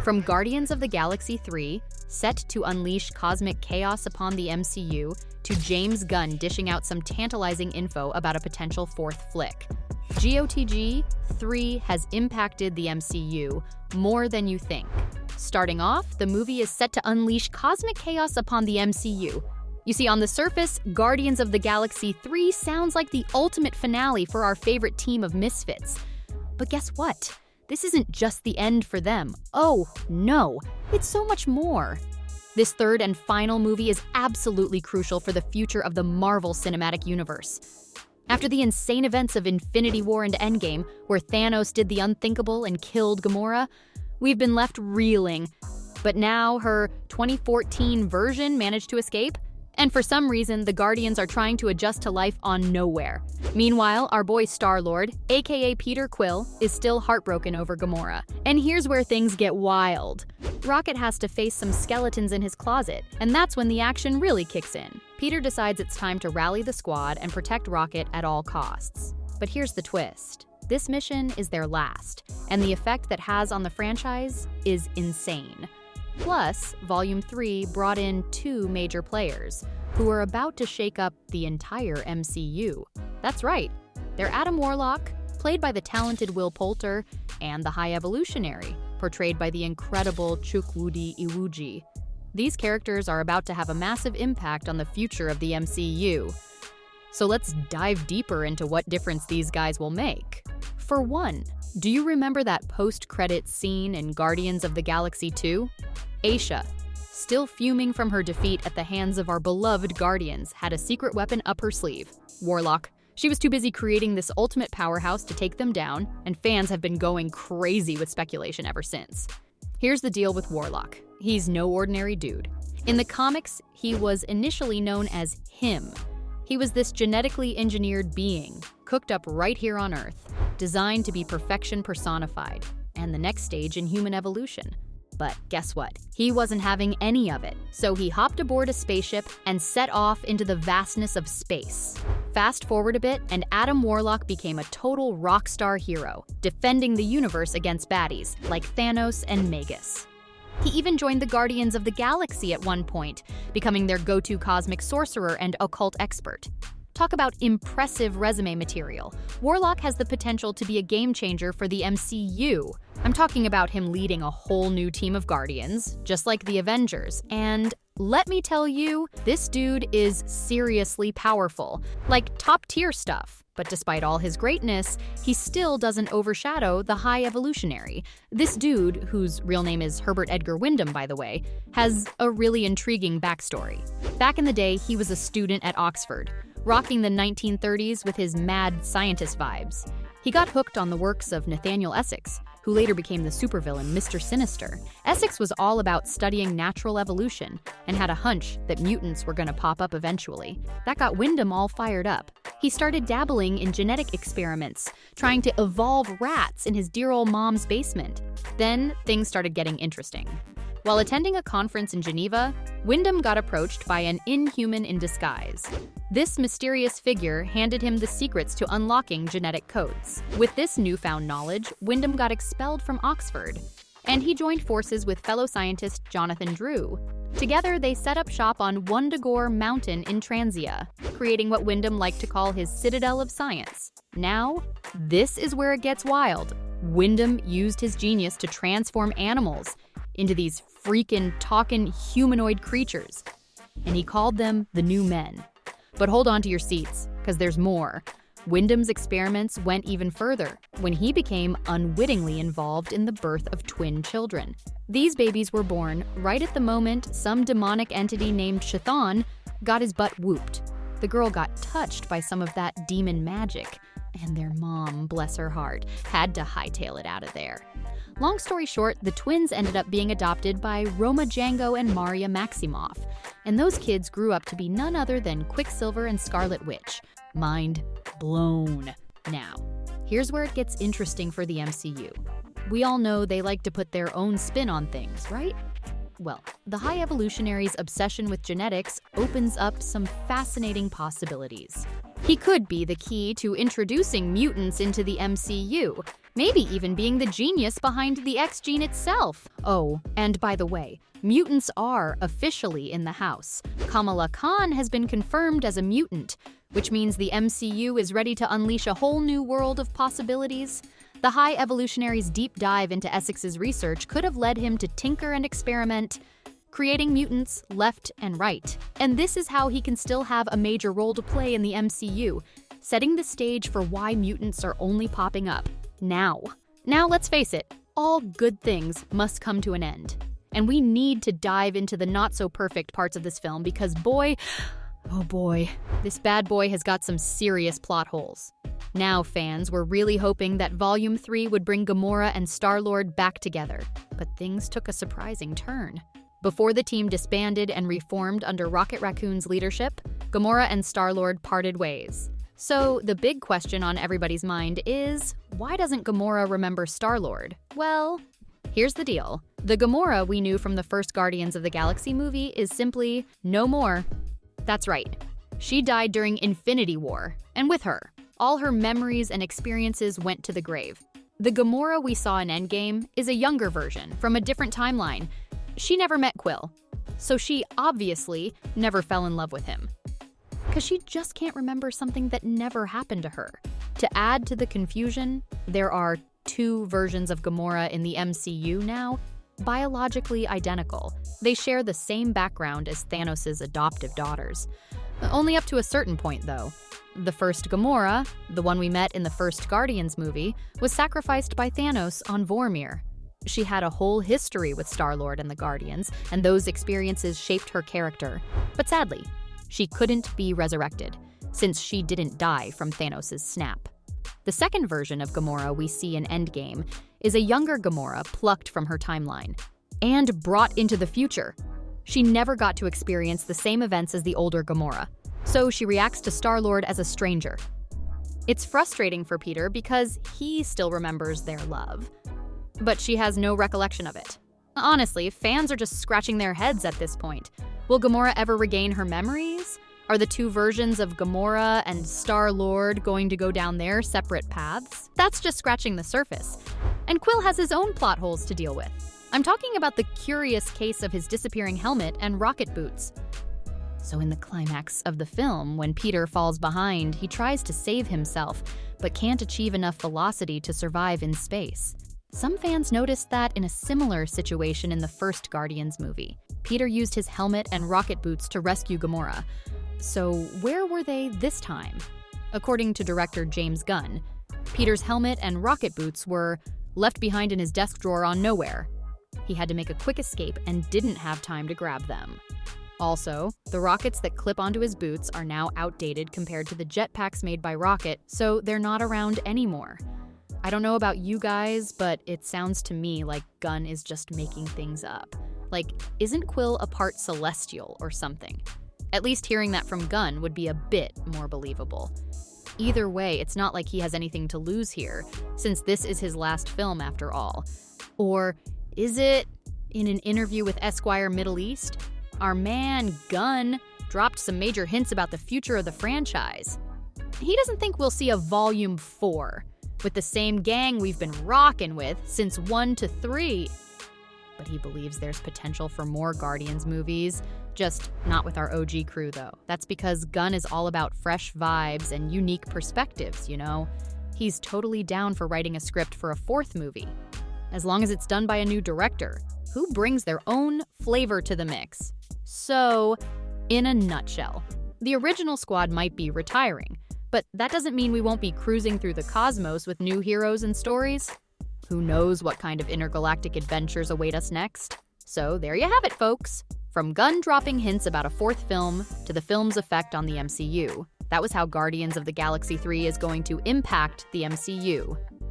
From Guardians of the Galaxy 3, set to unleash cosmic chaos upon the MCU, to James Gunn dishing out some tantalizing info about a potential fourth flick, GOTG 3 has impacted the MCU more than you think. Starting off, the movie is set to unleash cosmic chaos upon the MCU. You see, on the surface, Guardians of the Galaxy 3 sounds like the ultimate finale for our favorite team of misfits. But guess what? This isn't just the end for them. Oh, no, it's so much more. This third and final movie is absolutely crucial for the future of the Marvel Cinematic Universe. After the insane events of Infinity War and Endgame, where Thanos did the unthinkable and killed Gamora, we've been left reeling. But now her 2014 version managed to escape, and for some reason, the Guardians are trying to adjust to life on Knowhere. Meanwhile, our boy Star-Lord, aka Peter Quill, is still heartbroken over Gamora. And here's where things get wild. Rocket has to face some skeletons in his closet, and that's when the action really kicks in. Peter decides it's time to rally the squad and protect Rocket at all costs. But here's the twist. This mission is their last, and the effect that has on the franchise is insane. Plus, Volume 3 brought in 2 major players who are about to shake up the entire MCU. That's right, they're Adam Warlock, played by the talented Will Poulter, and the High Evolutionary, portrayed by the incredible Chukwudi Iwuji. These characters are about to have a massive impact on the future of the MCU. So let's dive deeper into what difference these guys will make. For one, do you remember that post-credits scene in Guardians of the Galaxy 2? Aisha, still fuming from her defeat at the hands of our beloved Guardians, had a secret weapon up her sleeve, Warlock. She was too busy creating this ultimate powerhouse to take them down, and fans have been going crazy with speculation ever since. Here's the deal with Warlock. He's no ordinary dude. In the comics, he was initially known as Him. He was this genetically engineered being, cooked up right here on Earth, designed to be perfection personified, and the next stage in human evolution. But guess what? He wasn't having any of it, so he hopped aboard a spaceship and set off into the vastness of space. Fast forward a bit, and Adam Warlock became a total rock star hero, defending the universe against baddies like Thanos and Magus. He even joined the Guardians of the Galaxy at one point, becoming their go-to cosmic sorcerer and occult expert. Talk about impressive resume material. Warlock has the potential to be a game changer for the MCU. I'm talking about him leading a whole new team of Guardians, just like the Avengers. And let me tell you, this dude is seriously powerful, like top-tier stuff. But despite all his greatness, he still doesn't overshadow the High Evolutionary. This dude, whose real name is Herbert Edgar Wyndham, by the way, has a really intriguing backstory. Back in the day, he was a student at Oxford, rocking the 1930s with his mad scientist vibes. He got hooked on the works of Nathaniel Essex, who later became the supervillain Mr. Sinister. Essex was all about studying natural evolution and had a hunch that mutants were going to pop up eventually. That got Wyndham all fired up. He started dabbling in genetic experiments, trying to evolve rats in his dear old mom's basement. Then things started getting interesting. While attending a conference in Geneva, Wyndham got approached by an inhuman in disguise. This mysterious figure handed him the secrets to unlocking genetic codes. With this newfound knowledge, Wyndham got expelled from Oxford, and he joined forces with fellow scientist Jonathan Drew. Together, they set up shop on Wundagore Mountain in Transia, creating what Wyndham liked to call his Citadel of Science. Now, this is where it gets wild. Wyndham used his genius to transform animals into these freaking talking humanoid creatures, and he called them the New Men. But hold on to your seats, because there's more. Wyndham's experiments went even further when he became unwittingly involved in the birth of twin children. These babies were born right at the moment some demonic entity named Chthon got his butt whooped. The girl got touched by some of that demon magic, and their mom, bless her heart, had to hightail it out of there. Long story short, the twins ended up being adopted by Roma Django and Maria Maximoff, and those kids grew up to be none other than Quicksilver and Scarlet Witch. Mind blown. Now, here's where it gets interesting for the MCU. We all know they like to put their own spin on things, right? Well, the High Evolutionary's obsession with genetics opens up some fascinating possibilities. He could be the key to introducing mutants into the MCU, maybe even being the genius behind the X gene itself. Oh, and by the way, mutants are officially in the house. Kamala Khan has been confirmed as a mutant, which means the MCU is ready to unleash a whole new world of possibilities. The High Evolutionary's deep dive into Essex's research could have led him to tinker and experiment, creating mutants left and right. And this is how he can still have a major role to play in the MCU, setting the stage for why mutants are only popping up now. Now let's face it, all good things must come to an end. And we need to dive into the not-so-perfect parts of this film because boy, oh boy, this bad boy has got some serious plot holes. Now fans were really hoping that Volume 3 would bring Gamora and Star-Lord back together, but things took a surprising turn. Before the team disbanded and reformed under Rocket Raccoon's leadership, Gamora and Star-Lord parted ways. So the big question on everybody's mind is, why doesn't Gamora remember Star-Lord? Well, here's the deal. The Gamora we knew from the first Guardians of the Galaxy movie is simply no more. That's right. She died during Infinity War, and with her, all her memories and experiences went to the grave. The Gamora we saw in Endgame is a younger version from a different timeline. She never met Quill, so she obviously never fell in love with him. Because she just can't remember something that never happened to her. To add to the confusion, there are two versions of Gamora in the MCU now, biologically identical. They share the same background as Thanos' adoptive daughters. Only up to a certain point, though. The first Gamora, the one we met in the first Guardians movie, was sacrificed by Thanos on Vormir. She had a whole history with Star-Lord and the Guardians, and those experiences shaped her character. But sadly, she couldn't be resurrected, since she didn't die from Thanos' snap. The second version of Gamora we see in Endgame is a younger Gamora plucked from her timeline and brought into the future. She never got to experience the same events as the older Gamora, so she reacts to Star-Lord as a stranger. It's frustrating for Peter because he still remembers their love, but she has no recollection of it. Honestly, fans are just scratching their heads at this point. Will Gamora ever regain her memories? Are the two versions of Gamora and Star-Lord going to go down their separate paths? That's just scratching the surface. And Quill has his own plot holes to deal with. I'm talking about the curious case of his disappearing helmet and rocket boots. So in the climax of the film, when Peter falls behind, he tries to save himself, but can't achieve enough velocity to survive in space. Some fans noticed that in a similar situation in the first Guardians movie. Peter used his helmet and rocket boots to rescue Gamora. So where were they this time? According to director James Gunn, Peter's helmet and rocket boots were left behind in his desk drawer on Nowhere. He had to make a quick escape and didn't have time to grab them. Also, the rockets that clip onto his boots are now outdated compared to the jetpacks made by Rocket, so they're not around anymore. I don't know about you guys, but it sounds to me like Gunn is just making things up. Like, isn't Quill a part Celestial or something? At least hearing that from Gunn would be a bit more believable. Either way, it's not like he has anything to lose here, since this is his last film after all. Or is it? In an interview with Esquire Middle East, our man Gunn dropped some major hints about the future of the franchise. He doesn't think we'll see a Volume 4, with the same gang we've been rocking with since 1 to 3. But he believes there's potential for more Guardians movies, just not with our OG crew though. That's because Gunn is all about fresh vibes and unique perspectives, you know? He's totally down for writing a script for a fourth movie, as long as it's done by a new director, who brings their own flavor to the mix. So, in a nutshell, the original squad might be retiring, but that doesn't mean we won't be cruising through the cosmos with new heroes and stories. Who knows what kind of intergalactic adventures await us next? So there you have it, folks. From Gunn dropping hints about a fourth film to the film's effect on the MCU. That was how Guardians of the Galaxy 3 is going to impact the MCU.